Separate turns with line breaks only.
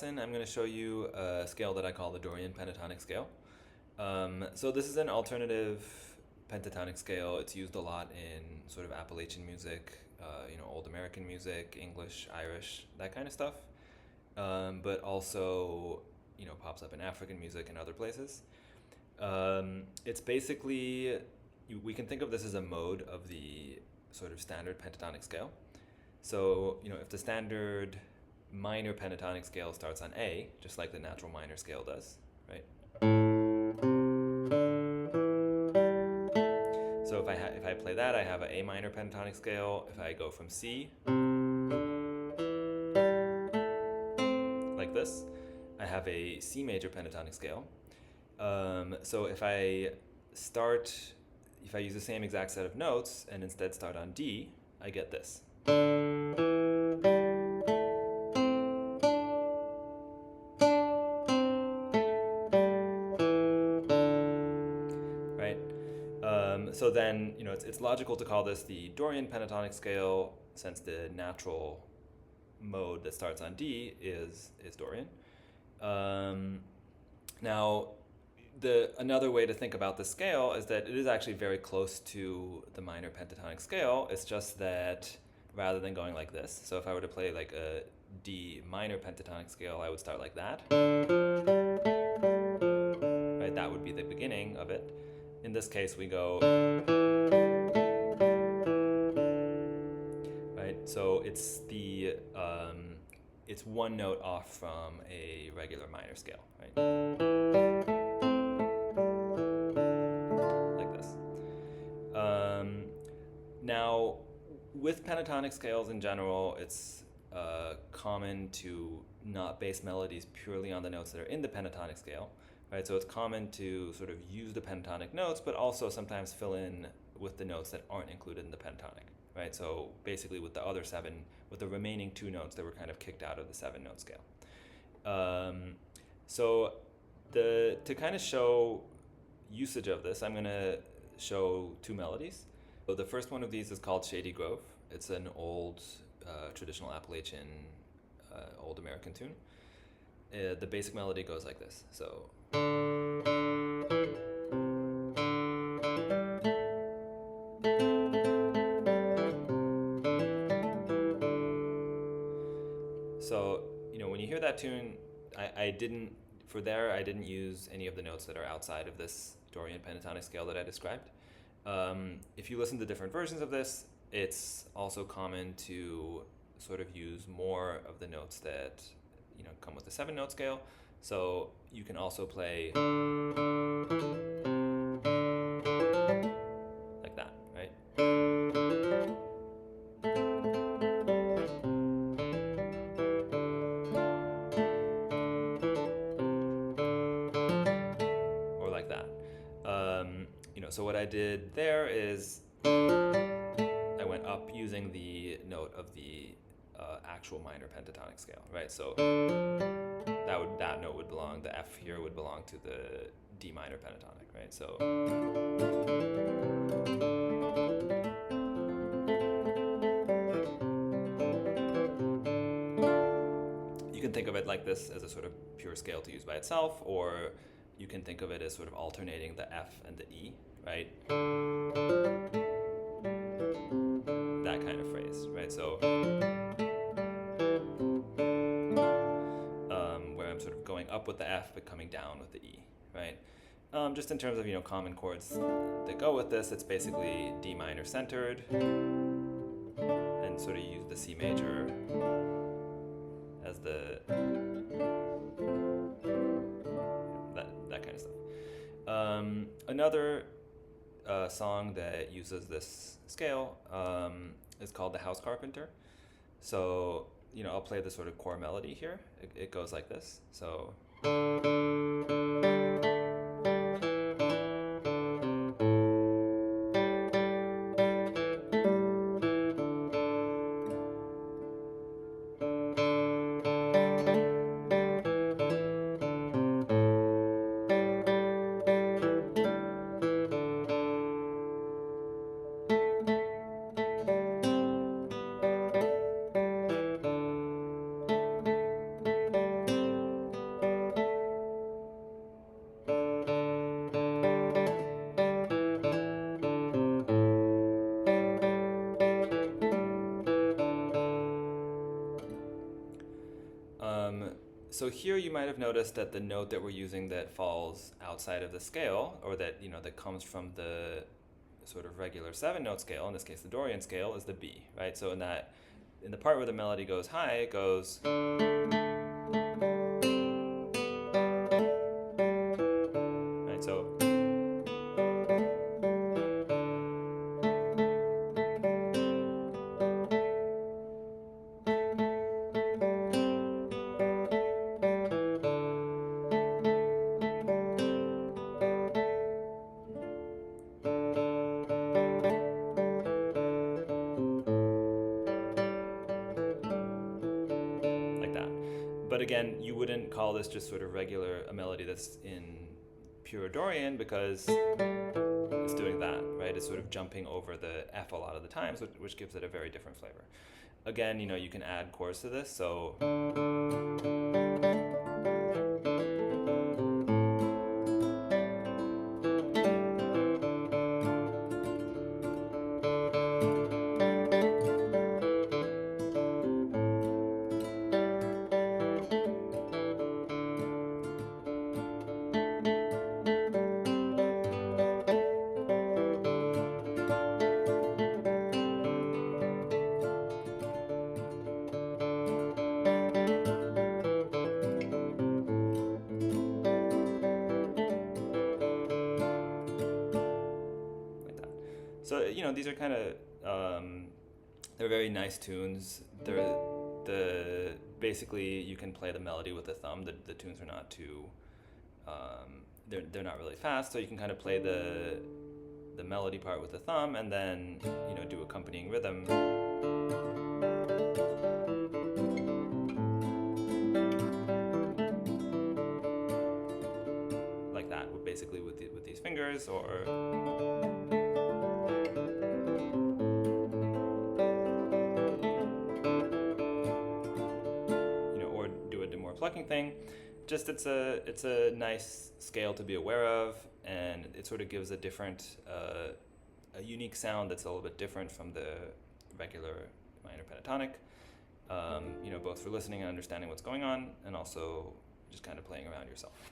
I'm going to show you a scale that I call the Dorian Pentatonic scale. So this is an alternative pentatonic scale. It's used a lot in sort of Appalachian music, old American music, English, Irish, that kind of stuff. But also, pops up in African music and other places. It's basically, we can think of this as a mode of the sort of standard pentatonic scale. So, if the standard minor pentatonic scale starts on A, just like the natural minor scale does, right? So if I play that, I have an A minor pentatonic scale. If I go from C, like this, I have a C major pentatonic scale. So if I use the same exact set of notes and instead start on D, I get this. Right? So then, it's logical to call this the Dorian pentatonic scale, since the natural mode that starts on D is Dorian. Now, another way to think about the scale is that it is actually very close to the minor pentatonic scale. It's just that rather than going like this, so if I were to play like a D minor pentatonic scale, I would start like that. Right, that would be the beginning of it. In this case, we go, right? So it's it's one note off from a regular minor scale, right? Like this. Now, with pentatonic scales in general, it's common to not base melodies purely on the notes that are in the pentatonic scale, right? So it's common to sort of use the pentatonic notes, but also sometimes fill in with the notes that aren't included in the pentatonic, right? So basically with the remaining two notes that were kind of kicked out of the 7-note scale. So to kind of show usage of this, I'm going to show two melodies. So the first one of these is called Shady Grove. It's an old traditional Appalachian old American tune. The basic melody goes like this. So when you hear that tune, I didn't use any of the notes that are outside of this Dorian pentatonic scale that I described. If you listen to different versions of this, it's also common to sort of use more of the notes that come with the 7-note scale. So you can also play like that, right? Or like that. So what I did there is I went up using the note of the actual minor pentatonic scale, right? So that note would belong, the F here would belong to the D minor pentatonic, right? So you can think of it like this as a sort of pure scale to use by itself, or you can think of it as sort of alternating the F and the E, right? That kind of phrase, right? So where I'm sort of going up with the F but coming down with the E, right? Just in terms of common chords that go with this, it's basically D minor centered, and sort of use the C major as that kind of stuff. Another song that uses this scale is called the House Carpenter. So I'll play the sort of core melody here. It goes like this. So So here you might have noticed that the note that we're using that falls outside of the scale, or that that comes from the sort of regular 7-note scale, in this case the Dorian scale, is the B, right? So in the part where the melody goes high, it goes, right? So like that. But again, you wouldn't call this just sort of a melody that's in pure Dorian, because it's doing that, right? It's sort of jumping over the F a lot of the times, which gives it a very different flavor. Again, you can add chords to this, so like that. So these are kind of they're very nice tunes. Basically you can play the melody with the thumb. The tunes are not too they're not really fast, so you can kind of play the melody part with the thumb, and then do accompanying rhythm. Like that, basically with these fingers, or or do a more plucking thing. Just it's a nice scale to be aware of, and it sort of gives a unique sound that's a little bit different from the regular minor pentatonic. Both for listening and understanding what's going on, and also just kind of playing around yourself.